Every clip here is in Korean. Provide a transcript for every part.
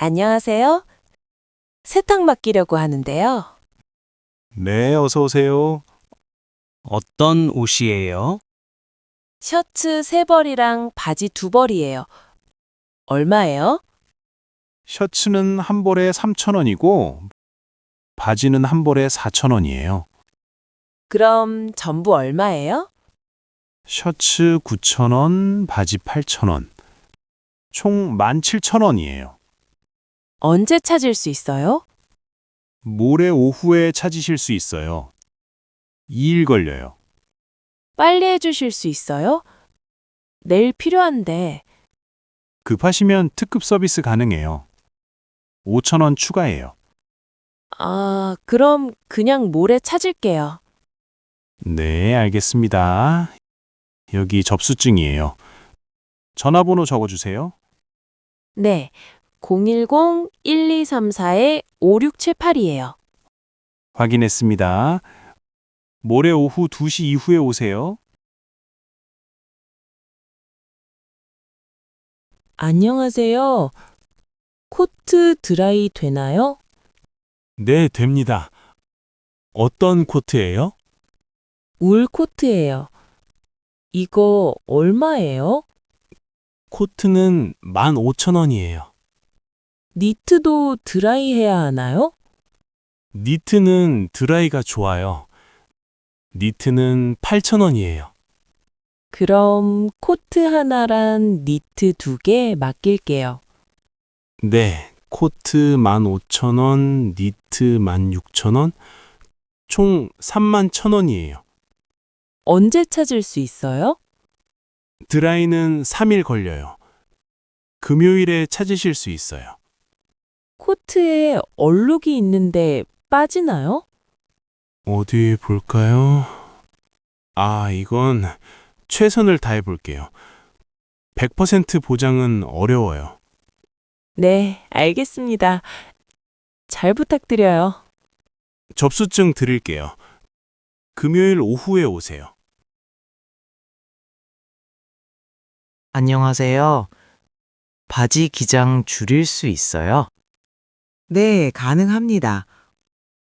안녕하세요. 세탁 맡기려고 하는데요. 네, 어서 오세요. 어떤 옷이에요? 셔츠 3벌이랑 바지 2벌이에요. 얼마예요? 셔츠는 한 벌에 3,000원이고 바지는 한 벌에 4,000원이에요. 그럼 전부 얼마예요? 셔츠 9,000원, 바지 8,000원. 총 17,000원이에요. 언제 찾을 수 있어요? 모레 오후에 찾으실 수 있어요. 2일 걸려요. 빨리 해주실 수 있어요? 내일 필요한데. 급하시면 특급 서비스 가능해요. 5,000원 추가해요. 그럼 그냥 모레 찾을게요. 네, 알겠습니다. 여기 접수증이에요. 전화번호 적어주세요. 네, 010-1234-5678이에요. 확인했습니다. 모레 오후 2시 이후에 오세요. 안녕하세요. 코트 드라이 되나요? 네, 됩니다. 어떤 코트예요? 울 코트예요. 이거 얼마예요? 코트는 15,000원이에요. 니트도 드라이 해야 하나요? 니트는 드라이가 좋아요. 니트는 8,000원이에요. 그럼 코트 하나랑 니트 2개 맡길게요. 네, 코트 15,000원, 니트 16,000원, 총 31,000원이에요. 언제 찾을 수 있어요? 드라이는 3일 걸려요. 금요일에 찾으실 수 있어요. 코트에 얼룩이 있는데 빠지나요? 어디 볼까요? 이건 최선을 다해 볼게요. 100% 보장은 어려워요. 네, 알겠습니다. 잘 부탁드려요. 접수증 드릴게요. 금요일 오후에 오세요. 안녕하세요. 바지 기장 줄일 수 있어요? 네, 가능합니다.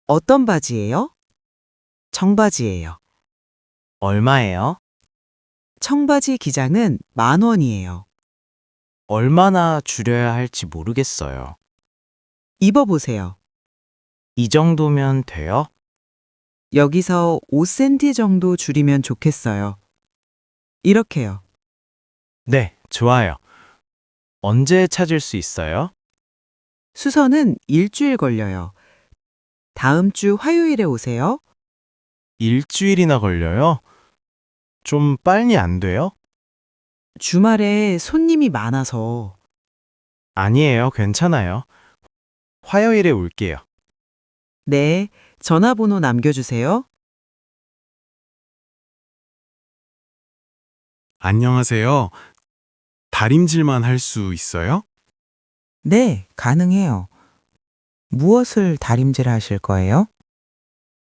어떤 바지예요? 청바지예요. 얼마예요? 청바지 기장은 10,000원이에요. 얼마나 줄여야 할지 모르겠어요. 입어보세요. 이 정도면 돼요? 여기서 5cm 정도 줄이면 좋겠어요. 이렇게요. 네, 좋아요. 언제 찾을 수 있어요? 수선은 일주일 걸려요. 다음 주 화요일에 오세요. 일주일이나 걸려요? 좀 빨리 안 돼요? 주말에 손님이 많아서. 아니에요, 괜찮아요. 화요일에 올게요. 네, 전화번호 남겨주세요. 안녕하세요. 다림질만 할 수 있어요? 네, 가능해요. 무엇을 다림질 하실 거예요?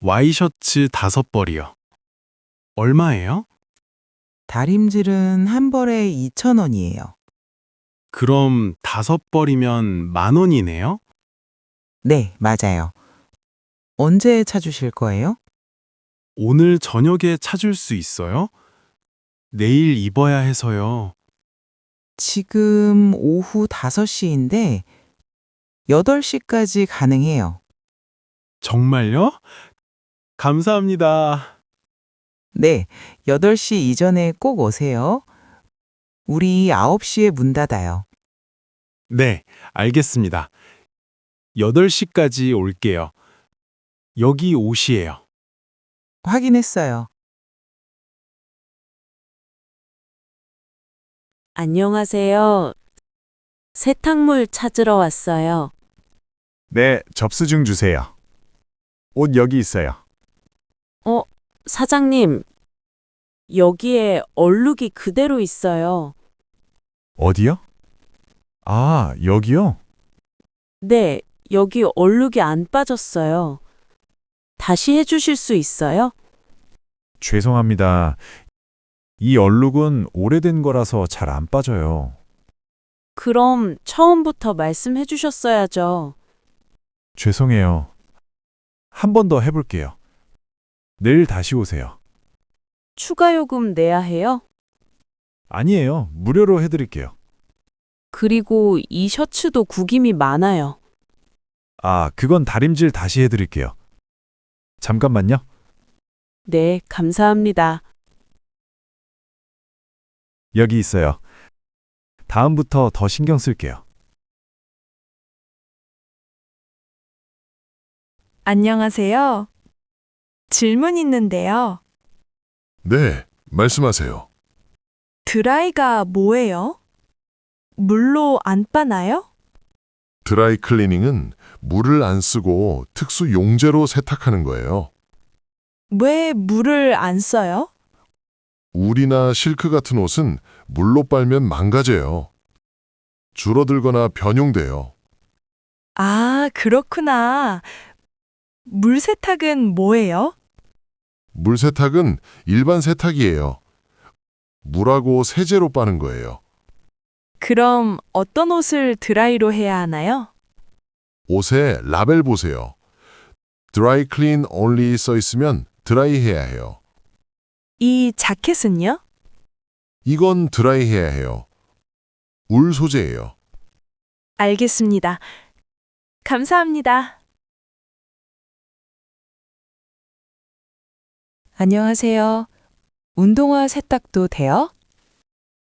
와이셔츠 5벌이요. 얼마예요? 다림질은 한 벌에 2,000원이에요. 그럼 5벌이면 10,000원이네요? 네, 맞아요. 언제 찾으실 거예요? 오늘 저녁에 찾을 수 있어요? 내일 입어야 해서요. 지금 오후 5시인데 8시까지 가능해요. 정말요? 감사합니다. 네, 8시 이전에 꼭 오세요. 우리 9시에 문 닫아요. 네, 알겠습니다. 8시까지 올게요. 여기 옷이에요. 확인했어요. 안녕하세요. 세탁물 찾으러 왔어요. 네, 접수증 주세요. 옷 여기 있어요. 사장님, 여기에 얼룩이 그대로 있어요. 어디요? 여기요? 네, 여기 얼룩이 안 빠졌어요. 다시 해주실 수 있어요? 죄송합니다. 이 얼룩은 오래된 거라서 잘 안 빠져요. 그럼 처음부터 말씀해 주셨어야죠. 죄송해요. 한 번 더 해볼게요. 내일 다시 오세요. 추가 요금 내야 해요? 아니에요. 무료로 해드릴게요. 그리고 이 셔츠도 구김이 많아요. 아, 그건 다림질 다시 해드릴게요. 잠깐만요. 네, 감사합니다. 여기 있어요. 다음부터 더 신경 쓸게요. 안녕하세요. 질문 있는데요. 네, 말씀하세요. 드라이가 뭐예요? 물로 안 빠나요? 드라이 클리닝은 물을 안 쓰고 특수 용제로 세탁하는 거예요. 왜 물을 안 써요? 울이나 실크 같은 옷은 물로 빨면 망가져요. 줄어들거나 변형돼요. 아, 그렇구나. 물 세탁은 뭐예요? 물 세탁은 일반 세탁이에요. 물하고 세제로 빠는 거예요. 그럼 어떤 옷을 드라이로 해야 하나요? 옷에 라벨 보세요. Dry Clean Only 써 있으면 드라이 해야 해요. 이 자켓은요? 이건 드라이 해야 해요. 울 소재예요. 알겠습니다. 감사합니다. 안녕하세요. 운동화 세탁도 돼요?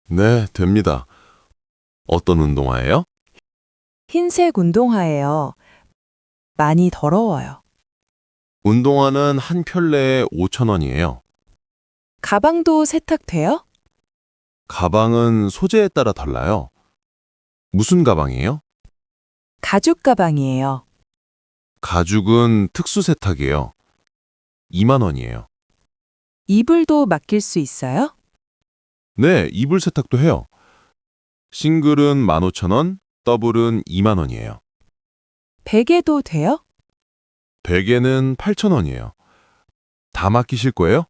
네, 됩니다. 어떤 운동화예요? 흰색 운동화예요. 많이 더러워요. 운동화는 한 켤레에 5,000원이에요. 가방도 세탁돼요? 가방은 소재에 따라 달라요. 무슨 가방이에요? 가죽 가방이에요. 가죽은 특수 세탁이에요. 2만 원이에요. 이불도 맡길 수 있어요? 네, 이불 세탁도 해요. 싱글은 15,000원, 더블은 2만 원이에요. 베개도 돼요? 베개는 8,000원이에요. 다 맡기실 거예요?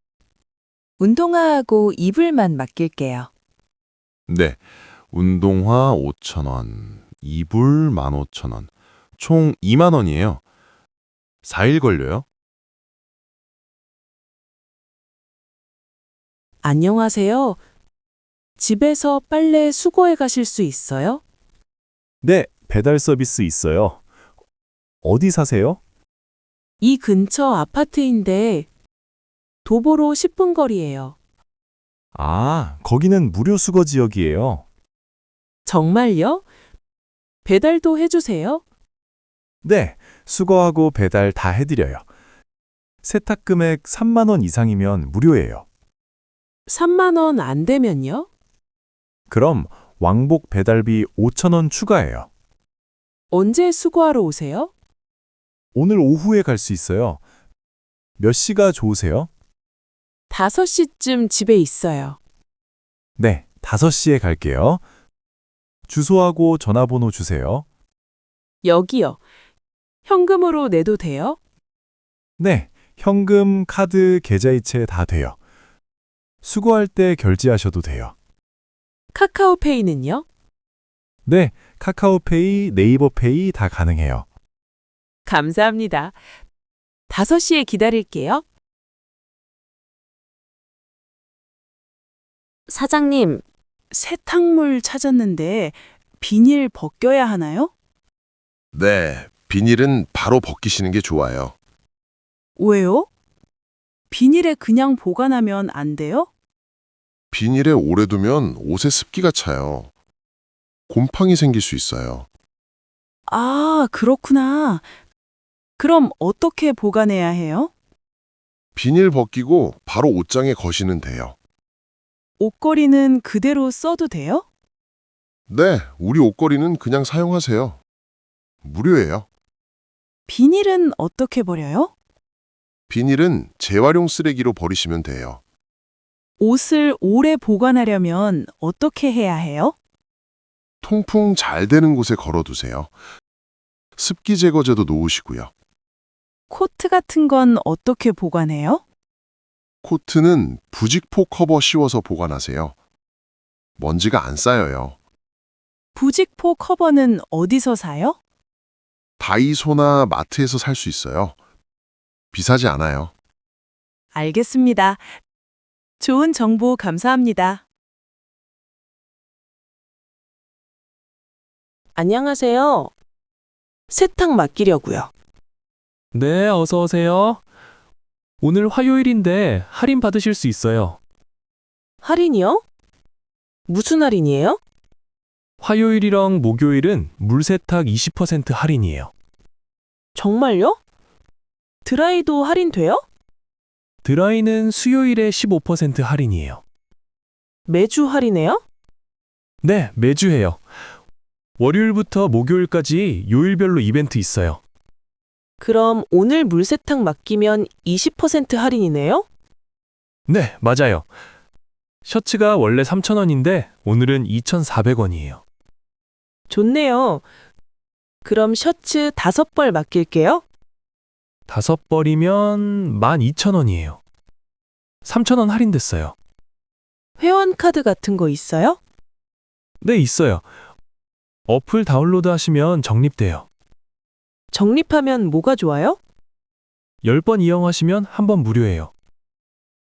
운동화하고 이불만 맡길게요. 네, 운동화 5,000원, 이불 15,000원, 총 2만 원이에요. 4일 걸려요. 안녕하세요. 집에서 빨래 수거해 가실 수 있어요? 네, 배달 서비스 있어요. 어디 사세요? 이 근처 아파트인데 도보로 10분 거리예요. 아, 거기는 무료 수거 지역이에요. 정말요? 배달도 해주세요? 네, 수거하고 배달 다 해드려요. 세탁 금액 3만 원 이상이면 무료예요. 3만 원 안 되면요? 그럼 왕복 배달비 5,000원 추가해요. 언제 수거하러 오세요? 오늘 오후에 갈 수 있어요. 몇 시가 좋으세요? 5시쯤 집에 있어요. 네, 5시에 갈게요. 주소하고 전화번호 주세요. 여기요. 현금으로 내도 돼요? 네, 현금, 카드, 계좌이체 다 돼요. 수거할 때 결제하셔도 돼요. 카카오페이는요? 네, 카카오페이, 네이버페이 다 가능해요. 감사합니다. 5시에 기다릴게요. 사장님, 세탁물 찾았는데 비닐 벗겨야 하나요? 네, 비닐은 바로 벗기시는 게 좋아요. 왜요? 비닐에 그냥 보관하면 안 돼요? 비닐에 오래 두면 옷에 습기가 차요. 곰팡이 생길 수 있어요. 아, 그렇구나. 그럼 어떻게 보관해야 해요? 비닐 벗기고 바로 옷장에 거시면 돼요. 옷걸이는 그대로 써도 돼요? 네, 우리 옷걸이는 그냥 사용하세요. 무료예요. 비닐은 어떻게 버려요? 비닐은 재활용 쓰레기로 버리시면 돼요. 옷을 오래 보관하려면 어떻게 해야 해요? 통풍 잘 되는 곳에 걸어두세요. 습기 제거제도 놓으시고요. 코트 같은 건 어떻게 보관해요? 코트는 부직포 커버 씌워서 보관하세요. 먼지가 안 쌓여요. 부직포 커버는 어디서 사요? 다이소나 마트에서 살 수 있어요. 비싸지 않아요. 알겠습니다. 좋은 정보 감사합니다. 안녕하세요. 세탁 맡기려고요. 네, 어서 오세요. 오늘 화요일인데 할인 받으실 수 있어요. 할인이요? 무슨 할인이에요? 화요일이랑 목요일은 물세탁 20% 할인이에요. 정말요? 드라이도 할인돼요? 드라이는 수요일에 15% 할인이에요. 매주 할인해요? 네, 매주 해요. 월요일부터 목요일까지 요일별로 이벤트 있어요. 그럼 오늘 물세탁 맡기면 20% 할인이네요? 네, 맞아요. 셔츠가 원래 3,000원인데 오늘은 2,400원이에요. 좋네요. 그럼 셔츠 5벌 맡길게요. 5벌이면 12,000원이에요. 3,000원 할인됐어요. 회원 카드 같은 거 있어요? 네, 있어요. 어플 다운로드 하시면 적립돼요. 적립하면 뭐가 좋아요? 10번 이용하시면 한 번 무료예요.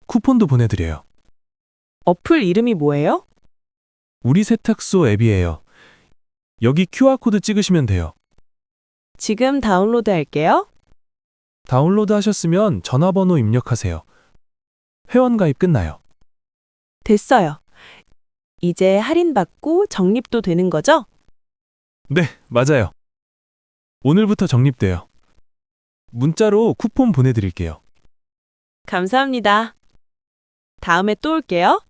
쿠폰도 보내드려요. 어플 이름이 뭐예요? 우리 세탁소 앱이에요. 여기 QR코드 찍으시면 돼요. 지금 다운로드 할게요. 다운로드 하셨으면 전화번호 입력하세요. 회원 가입 끝나요. 됐어요. 이제 할인받고 적립도 되는 거죠? 네, 맞아요. 오늘부터 적립돼요. 문자로 쿠폰 보내드릴게요. 감사합니다. 다음에 또 올게요.